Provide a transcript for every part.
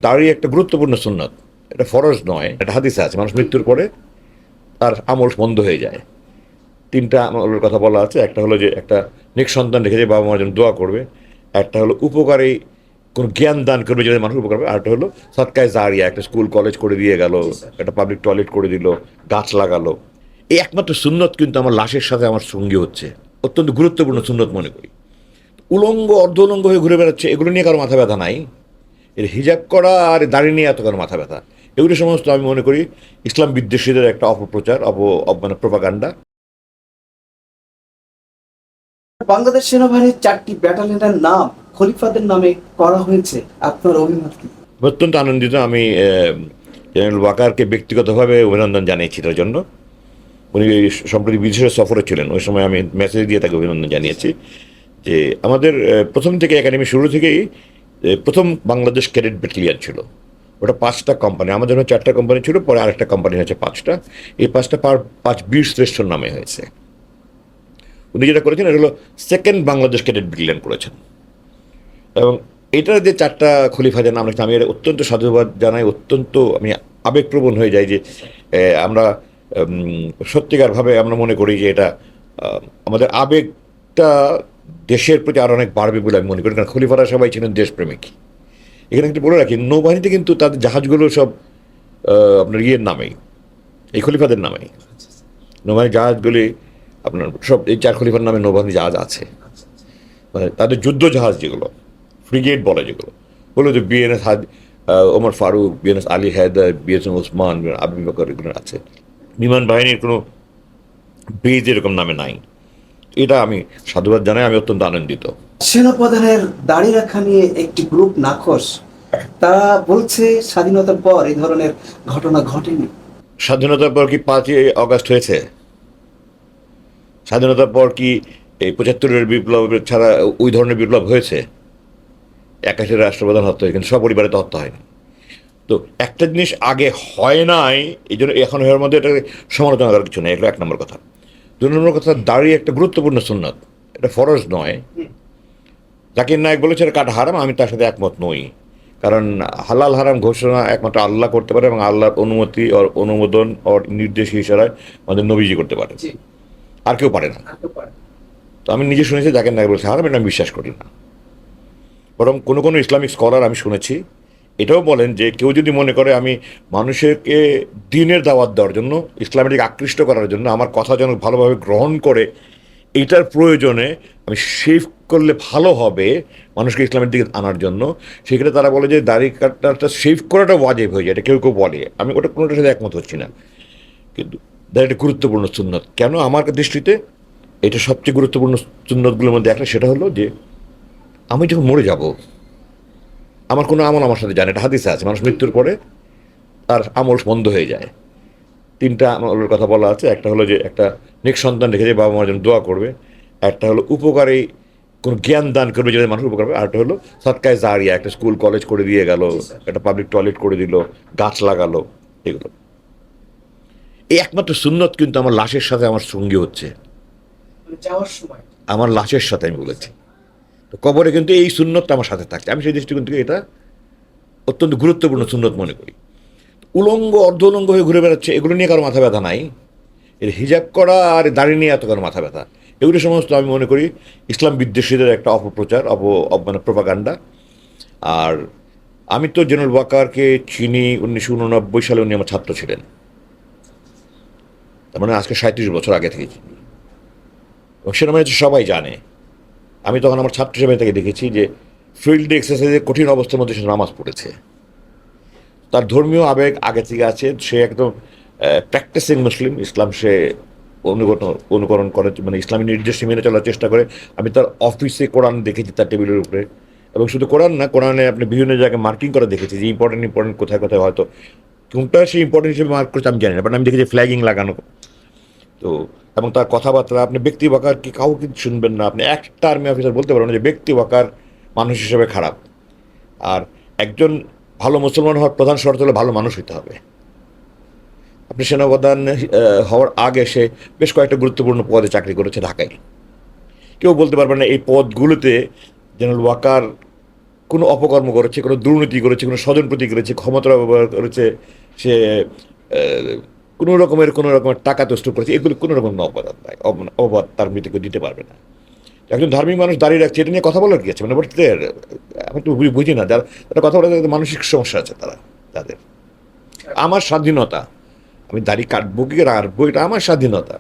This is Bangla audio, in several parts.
তারই একটা গুরুত্বপূর্ণ সুন্নাত। এটা ফরজ নয়, এটা হাদিসে আছে, মানুষ মৃত্যুর পরে তার আমল বন্ধ হয়ে যায়। তিনটা আমলের কথা বলা আছে। একটা হলো যে একটা নেক সন্তান রেখে যে বাবা মার জন্য দোয়া করবে, একটা হলো উপকারী কোনো জ্ঞান দান করবে যেটা মানুষ উপকার হবে, আরেকটা হলো সৎকায় জারিয়া, একটা স্কুল কলেজ করে দিয়ে গেল, জি স্যার। একটা পাবলিক টয়লেট করে দিল, গাছ লাগালো। এই একমাত্র সুন্নত কিন্তু আমার লাশের সাথে আমার সঙ্গী হচ্ছে, অত্যন্ত গুরুত্বপূর্ণ সুন্নত মনে করি। উলঙ্গ অর্ধ উলঙ্গ হয়ে ঘুরে বেড়াচ্ছে, এগুলো নিয়ে কারো মাথা ব্যথা নাই। এর হিজাব করা আর দাড়ি নিয়ে এত কারো মাথা ব্যথা, এগুলো সমস্ত আমি মনে করি ইসলাম বিদ্বেষীদের একটা অপপ্রচার, মানে প্রপাগান্ডা। বাংলাদেশ সেনাবাহিনীর 4টি ব্যাটালিয়নের নাম খলিফাদের নামে করা হয়েছে, আপনার অভিমত কি? অত্যন্ত আনন্দিত আমি। জেনারেল ওয়াকারকে ব্যক্তিগতভাবে অভিনন্দন জানিয়েছি এটার জন্য। উনি সম্প্রতি বিদেশে সফরে ছিলেন, ওই সময় আমি মেসেজ দিয়ে তাকে অভিনন্দন জানিয়েছি যে আমাদের প্রথম থেকে একাডেমি শুরু থেকেই প্রথম বাংলাদেশ ক্যাডেট ব্যাটালিয়ন ছিল। ওটা 5টা কোম্পানি, আমাদের জন্য 4টা কোম্পানি ছিল, পরে আরেকটা কোম্পানি হয়েছে 5টা। এই 5টা 5 বীর শ্রেষ্ঠর নামে হয়েছে। উনি যেটা করেছেন এটা হলো সেকেন্ড বাংলাদেশ ক্যাডেট ব্যাটালিয়ন করেছেন। এবং এটার যে 4টা খলিফাদের নাম রাখছে, আমি এর অত্যন্ত সাধুবাদ জানাই, অত্যন্ত আমি আবেগপ্রবণ হয়ে যাই যে আমরা সত্যিকারভাবে আমরা মনে করি যে এটা আমাদের আবেগটা দেশের প্রতি আরও অনেক বাড়বে বলে আমি মনে করি, কারণ খলিফারা সবাই ছিলেন দেশপ্রেমিক। এখানে একটু বলে রাখি, নৌবাহিনীতে কিন্তু তাদের জাহাজগুলো সব আপনার ইয়ের নামেই, এই খলিফাদের নামেই নৌবাহিনীর জাহাজগুলি আপনার সব এই 4 খলিফার নামে নৌবাহিনী জাহাজ আছে। মানে তাদের যুদ্ধ জাহাজ যেগুলো ফ্রিগেট বলে, যেগুলো বলে যে BNS Omar Farooq, BNS Ali Haider, BSM Osman, Abu Bakr, এগুলো আছে। বিমান বাহিনীর কোনো বেজ এরকম নামে নাই। এটা আমি সাধুবাদ জানাই, আমি অত্যন্ত আনন্দিত। সেনাপ্রধানের দাড়ি রাখা নিয়ে একটি গ্রুপ নাখোশ, তারা বলছে স্বাধীনতার পর এই ধরনের ঘটনা ঘটেনি। স্বাধীনতার পর কি 5ই আগস্ট হয়েছে? স্বাধীনতার পর কি এই 75-এর বিপ্লব ছাড়া ওই ধরনের বিপ্লব হয়েছে? 81-এর রাষ্ট্রপ্রধান হত্যা হয়েছে, কিন্তু সপরিবারে তো হত্যা হয়নি। তো একটা জিনিস আগে হয় নাই, এই জন্য এখন এর মধ্যে এটা সমালোচনা করার কিছু নেই। এগুলো 1 নম্বর কথা। 2 নম্বর কথা, দাড়ি একটা গুরুত্বপূর্ণ সুন্নাত, এটা ফরজ নয়। জাকির নায়েক বলেছে এটা কাটা হারাম, আমি তার সাথে একমত নই। কারণ হালাল হারাম ঘোষণা একমাত্র আল্লাহ করতে পারে, এবং আল্লাহর অনুমতি ওর অনুমোদন ওর নির্দেশ ইশারায় আমাদের নবীজি করতে পারে, আর কেউ পারে না। তো আমি নিজে শুনেছি জাকির নায়েক বলেছে হারাম, এটা আমি বিশ্বাস করি না। বরং কোনো কোনো ইসলামিক স্কলার আমি শুনেছি এটাও বলেন যে কেউ যদি মনে করে আমি মানুষকে দিনের দাওয়াত দেওয়ার জন্য, ইসলামের দিকে আকৃষ্ট করার জন্য আমার কথা যেন ভালোভাবে গ্রহণ করে, এইটার প্রয়োজনে আমি শেভ করলে ভালো হবে মানুষকে ইসলামের দিকে আনার জন্য, সেক্ষেত্রে তারা বলে যে দাড়ি কাটাটা শেভ করাটা ওয়াজিব হয়ে যায়। এটা কেউ কেউ বলে, আমি ওটা কোনোটার সাথে একমত হচ্ছি না। কিন্তু দাড়িটা গুরুত্বপূর্ণ সুন্নত কেন আমার দৃষ্টিতে, এটা সবচেয়ে গুরুত্বপূর্ণ সুন্নতগুলোর মধ্যে একটা, সেটা হলো যে আমি যখন মরে যাব আমার কোনো আমল আমার সাথে জানে, এটা হাদিসে আছে, মানুষ মৃত্যুর পরে তার আমল বন্ধ হয়ে যায়। তিনটা আমলের কথা বলা আছে। একটা হলো যে একটা নেক সন্তান রেখে যে বাবা মার জন্য দোয়া করবে, একটা হলো উপকারী কোনো জ্ঞান দান করবে যেটা মানুষ উপকার হবে, আরেকটা হলো সৎকায় জারিয়া, একটা স্কুল কলেজ করে দিয়ে গেল, একটা পাবলিক টয়লেট করে দিল, গাছ লাগালো, এগুলো। এই একমাত্র সুন্নত কিন্তু আমার লাশের সাথে আমার সঙ্গী হচ্ছে, যাওয়ার সময় আমার লাশের সাথে আমি বলেছি। তো কবরে কিন্তু এই সুন্নতটা আমার সাথে থাকছে, আমি সেই দৃষ্টিকোণ থেকে এটা অত্যন্ত গুরুত্বপূর্ণ সুন্নত মনে করি। উলঙ্গ অর্ধ উলঙ্গ হয়ে ঘুরে বেড়াচ্ছে, এগুলো নিয়ে কারো মাথা ব্যথা নাই। এর হিজাব করা আর দাড়ি নিয়ে এত কারো মাথা ব্যথা, এগুলো সমস্ত আমি মনে করি ইসলাম বিদ্বেষীদের একটা অপপ্রচার, মানে প্রপাগান্ডা। আর আমি তো জেনারেল ওয়াকারকে চিনি 1989 সালে, উনি আমার ছাত্র ছিলেন, তার মানে আজকে 37 বছর আগে থেকে চিনি। এবং সেনাবাহিনী সবাই জানে, আমি তখন আমার ছাত্র হিসেবে তাকে দেখেছি যে ফিল্ড এক্সারসাইজের কঠিন অবস্থার মধ্যে সে নামাজ পড়েছে। তার ধর্মীয় আবেগ আগে থেকে আছে, সে একদম প্র্যাকটিসিং মুসলিম, ইসলাম সে অনুকরণ করে, মানে ইসলামী নির্দেশ মেনে চলার চেষ্টা করে। আমি তার অফিসে কোরআন দেখেছি তার টেবিলের উপরে, এবং শুধু কোরআন না, কোরআনে আপনি বিভিন্ন জায়গায় মার্কিং করা দেখেছি যে ইম্পর্টেন্ট কোথায় কোথায়, হয়তো কোনটা সে ইম্পর্টেন্ট হিসেবে মার্ক করছে আমি জানি না, বাট আমি দেখেছি ফ্ল্যাগিং লাগানো। তো এবং তার কথাবার্তা, আপনি ব্যক্তি ওয়াকার কি কাউকে শুনবেন না, আপনি একটা আর্মি অফিসার বলতে পারবেন না যে ব্যক্তি ওয়াকার মানুষ হিসেবে খারাপ। আর একজন ভালো মুসলমান হওয়ার প্রধান শর্ত হলো ভালো মানুষ হইতে হবে। আপনি সেনাপ্রধান হওয়ার আগে সে বেশ কয়েকটা গুরুত্বপূর্ণ পদে চাকরি করেছে ঢাকায়। কেউ বলতে পারবে না এই পদগুলোতে জেনারেল ওয়াকার কোনো অপকর্ম করেছে, কোনো দুর্নীতি করেছে, কোনো স্বজনপ্রীতি করেছে, ক্ষমতার অপব্যবহার করেছে, সে কোনো রকমের টাকা তস্তুর করেছে, এগুলো কোনো রকম অপরাধ নাই, অপবাদ তার মৃত্যু কেউ দিতে পারবে না। একজন ধার্মিক মানুষ দাঁড়িয়ে রাখছে, এটা নিয়ে কথা বলার কি আছে? মানে বলতে আমি তো বুঝি না, যারা কথা বলে তাদের মানসিক সমস্যা আছে তাদের। আমার স্বাধীনতা, আমি দাড়ি কাটবো কি রাখবো, এটা আমার স্বাধীনতা।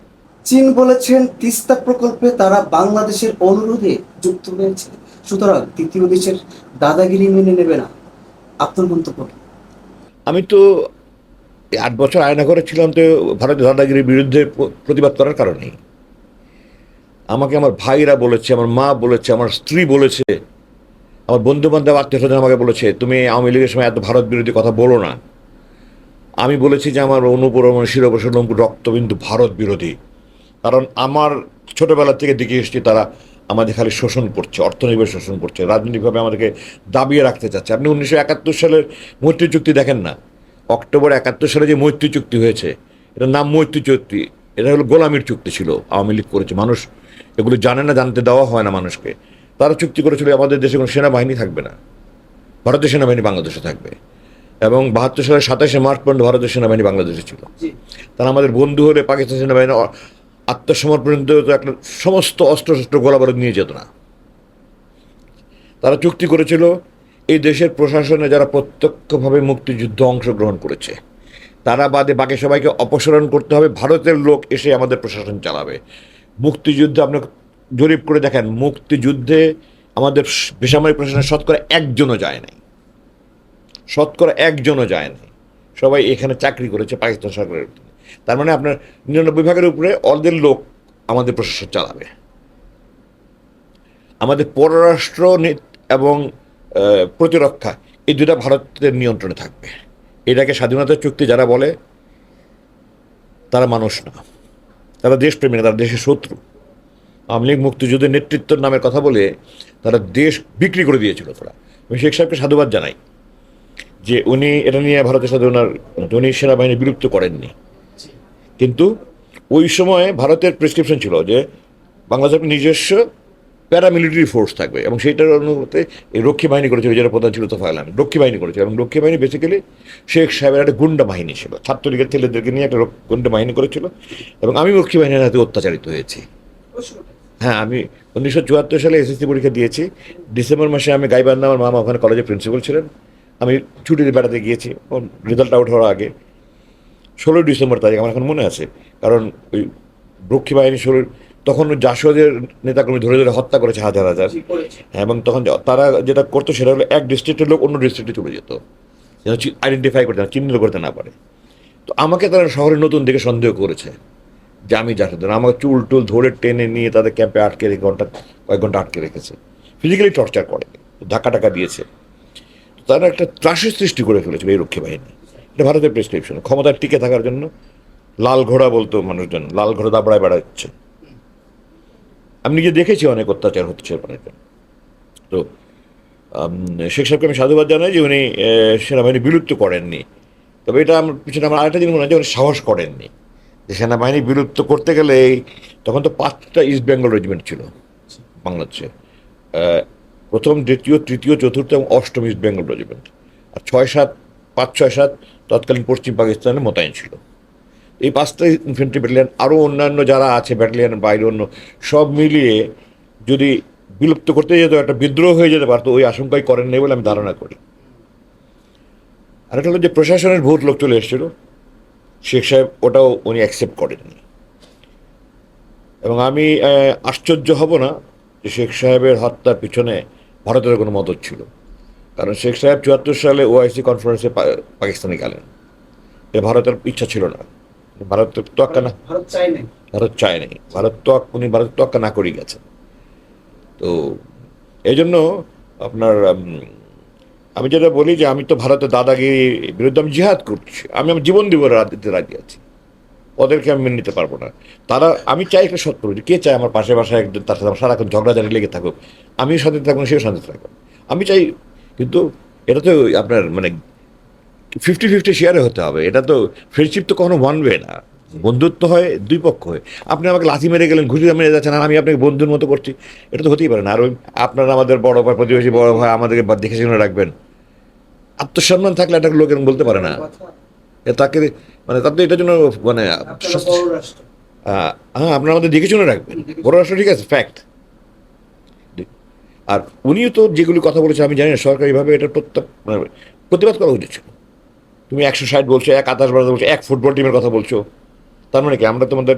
চীন বলেছেন তিস্তা প্রকল্পে তারা বাংলাদেশের অনুরোধে যুক্ত হয়েছে, সুতরাং তৃতীয় দেশের দাদাগিরি মেনে নেবে না। আপনার মন্তব্য কি? আমি তো 8 বছর আয়নাঘরে ছিলাম, তো ভারতের দাদাগিরির বিরুদ্ধে প্রতিবাদ করার কারণেই। আমাকে আমার ভাইরা বলেছে, আমার মা বলেছে, আমার স্ত্রী বলেছে, আমার বন্ধু বান্ধব আত্মীয় স্বজন আমাকে বলেছে তুমি আওয়ামী লীগের সময় এত ভারত বিরোধী কথা বলো না। আমি বলেছি যে আমার অনুপ্রমণ শিরোপশন রক্তবিন্দু ভারত বিরোধী, কারণ আমার ছোটবেলা থেকে দেখে এসেছি তারা আমাদের খালি শোষণ করছে, অর্থনৈতিক শোষণ করছে, রাজনৈতিকভাবে আমাদেরকে দাবিয়ে রাখতে চাচ্ছে। আপনি 1971 সালের মৈত্রী চুক্তি দেখেন না, অক্টোবর 71 সালে যে মৈত্রী চুক্তি হয়েছে, এটার নাম মৈত্রী চুক্তি, এটা হলো গোলামির চুক্তি ছিল, আওয়ামী লীগ করেছে। মানুষ এগুলো জানে না, জানতে দেওয়া হয় না মানুষকে। তারা চুক্তি করেছিল আমাদের দেশে কোনো সেনাবাহিনী থাকবে না, ভারতের সেনাবাহিনী বাংলাদেশে থাকবে, এবং 72 সালের 27শে মার্চ পর্যন্ত ভারতের সেনাবাহিনী বাংলাদেশে ছিল। তারা আমাদের বন্ধু হলে পাকিস্তান সেনাবাহিনী আত্মসমর্পণের তো একটা সমস্ত অস্ত্রশস্ত্র গোলাবারুদ নিয়ে যেত না। তারা চুক্তি করেছিল এই দেশের প্রশাসনে যারা প্রত্যক্ষভাবে মুক্তিযুদ্ধ অংশগ্রহণ করেছে তারা বাদে বাকি সবাইকে অপসারণ করতে হবে, ভারতের লোক এসে আমাদের প্রশাসন চালাবে। মুক্তিযুদ্ধে আপনি জরিপ করে দেখেন, মুক্তিযুদ্ধে আমাদের বেসামরিক প্রশাসনের শতকরা একজনও যায় নাই, শতকরা একজনও যায় নাই। সবাই এখানে চাকরি করেছে পাকিস্তান সরকারের। তার মানে আপনার 99% উপরে অর্ধের লোক আমাদের প্রশাসন চালাবে। আমাদের পররাষ্ট্র এবং প্রতিরক্ষা, এই দুটা ভারতের নিয়ন্ত্রণে থাকবে। এটাকে স্বাধীনতা চুক্তি যারা বলে তারা মানুষ না, তারা দেশপ্রেমী না, তারা দেশের শত্রু। আওয়ামী লীগ মুক্তিযুদ্ধের নেতৃত্বের নামের কথা বলে তারা দেশ বিক্রি করে দিয়েছিল। তারা, আমি শেখ সাহেবকে সাধুবাদ জানাই যে উনি এটা নিয়ে ভারতের সাথে উনি সেনাবাহিনী বিলুপ্ত করেননি। কিন্তু ওই সময় ভারতের প্রেসক্রিপশন ছিল যে বাংলাদেশের নিজস্ব প্যারামিলিটারি ফোর্স থাকবে, এবং সেইটার অনুমতি এই রক্ষী বাহিনী করেছিল, যেটা প্রধান ছিল তোফায়েল আহমেদ। রক্ষী বাহিনী করেছিল, এবং রক্ষী বাহিনী বেসিক্যালি শেখ সাহেবের একটা গুন্ডা বাহিনী ছিল, ছাত্রলীগের ছেলেদেরকে নিয়ে একটা গুন্ডা বাহিনী করেছিল। এবং আমি রক্ষী বাহিনীর হাতে অত্যাচারিত হয়েছি। হ্যাঁ, আমি 1974 সালে এসএসসি পরীক্ষা দিয়েছি। ডিসেম্বর মাসে আমি গাইবান্ধা, আমার মামা ওখানে কলেজে প্রিন্সিপাল ছিলেন, আমি ছুটিতে বেড়াতে গিয়েছি রেজাল্ট আউট হওয়ার আগে। 16 ডিসেম্বর তারিখ আমার এখন মনে আছে, কারণ ওই রক্ষী বাহিনী তখন জাসদের নেতাকর্মী ধরে ধরে হত্যা করেছে হাজার হাজার। এবং তখন তারা যেটা করতো সেটা হলো এক ডিস্ট্রিক্টের লোক অন্য ডিস্ট্রিক্টে চলে যেত, যেন আইডেন্টিফাই করতে না, চিহ্নিত করতে না পারে। তো আমাকে তারা শহরে নতুন দিকে সন্দেহ করেছে যে আমি জাসদের, আমাকে চুল টুল ধরে টেনে নিয়ে তাদের ক্যাম্পে আটকে রেখে কয়েক ঘন্টা আটকে রেখেছে, ফিজিক্যালি টর্চার করে, ধাক্কা টাকা দিয়েছে। তারা একটা ত্রাসের সৃষ্টি করে ফেলেছিল এই রক্ষী বাহিনী। এটা ভারতের প্রেসক্রিপশন, ক্ষমতায় টিকে থাকার জন্য। লাল ঘোড়া বলতো মানুষজন, লাল ঘোড়া দাবড়ায় বেড়াচ্ছে। আমি নিজে দেখেছি অনেক অত্যাচার হচ্ছে অনেকে। তো শেখ সাহেবকে আমি সাধুবাদ জানাই যে উনি সেনাবাহিনী বিলুপ্ত করেননি। তবে এটা আমার পিছনে আমার আরেকটা জিনিস মনে হয় যে উনি সাহস করেননি, যে সেনাবাহিনী বিলুপ্ত করতে গেলে তখন তো 5টা ইস্ট বেঙ্গল রেজিমেন্ট ছিল বাংলাদেশে, প্রথম, দ্বিতীয়, তৃতীয়, চতুর্থ এবং অষ্টম ইস্ট বেঙ্গল রেজিমেন্ট, আর 5-6-7 তৎকালীন পশ্চিম পাকিস্তানে মোতায়েন ছিল। এই 5টা ইনফেন্ট্রি ব্যাটালিয়ান, আরও অন্যান্য যারা আছে ব্যাটালিয়ানের বাইরে অন্য, সব মিলিয়ে যদি বিলুপ্ত করতে যেত একটা বিদ্রোহ হয়ে যেতে পারতো, ওই আশঙ্কাই করেন নেই বলে আমি ধারণা করি। আর একটা হলো যে প্রশাসনের বহুত লোক চলে এসেছিল, শেখ সাহেব ওটাও উনি অ্যাকসেপ্ট করেননি। এবং আমি আশ্চর্য হব না যে শেখ সাহেবের হত্যার পিছনে ভারতের কোনো মদত ছিল, কারণ শেখ সাহেব 74 সালে ওআইসি কনফারেন্সে পাকিস্তানে গেলেন। এ ভারতের ইচ্ছা ছিল না, ভারতের তোয়াক্কা না, ভারত চায় নাই, উনি ভারত তোয়াক্কা না করেই গেছেন। তো এই জন্য আপনার আমি যেটা বলি যে আমি তো ভারতের দাদাগিরির বিরুদ্ধে আমি জিহাদ করছি, আমি আমার জীবন দিব দিতে রাজি আছি, ওদেরকে আমি মেনে নিতে পারবো না। তারা, আমি চাই একটা সত্য, যে কে চায় আমার পাশে বাসায় একজন তার সাথে সারাক্ষণ ঝগড়াঝাড়ি লেগে থাকুক, আমিও শান্তিতে থাকবো, সেও শান্তিতে থাকবো, আমি চাই। কিন্তু এটা তো আপনার মানে 50-50 শেয়ারে হতে হবে, এটা তো ফ্রেন্ডশিপ তো কখনো ওয়ান ওয়ে না। বন্ধুত্ব হয় দুই পক্ষ হয়। আপনি আমাকে লাথি মেরে গেলেন, ঘুষি মেরে যাচ্ছেন, আর আমি আপনাকে বন্ধুর মতো করছি, এটা তো হতেই পারে না। আর ওই আপনারা আমাদের বড় ভাই, প্রতিবেশী বড় ভাই, আমাদেরকে দেখে শুনে রাখবেন, আত্মসম্মান থাকলে একটা লোক এরকম বলতে পারে না। তাকে মানে তার তো এটার জন্য মানে আপনারা বড় রাষ্ট্র। হ্যাঁ, আপনারা আমাদের দেখে শুনে রাখবেন, বড় রাষ্ট্র, ঠিক আছে, ফ্যাক্ট। আর উনিও তো যেগুলি কথা বলেছে আমি জানি না, সরকারিভাবে এটার মানে প্রতিবাদ করা উচিত ছিল। তুমি 160 বলছো, 128 বলছো, এক ফুটবল টিমের কথা বলছো, তার মানে কি আমরা তোমাদের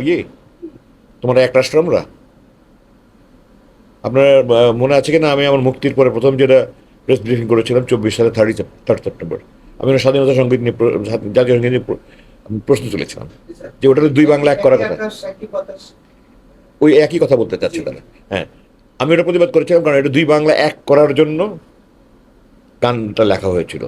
তোমরা এক রাষ্ট্র আমরা? আপনার মনে আছে কিনা, আমি আমার মুক্তির পরে প্রথম যেটা প্রেস ব্রিফিং করেছিলাম 24 সালে 3 সেপ্টেম্বর, আমি ওটা স্বাধীনতা সঙ্গীত নিয়ে জাতীয় সঙ্গীত নিয়ে আমি প্রশ্ন তুলেছিলাম যে ওটাতে দুই বাংলা এক করার কথা। ওই একই কথা বলতে চাচ্ছে তারা। হ্যাঁ, আমি ওটা প্রতিবাদ করেছিলাম, কারণ এটা দুই বাংলা এক করার জন্য গানটা লেখা হয়েছিল।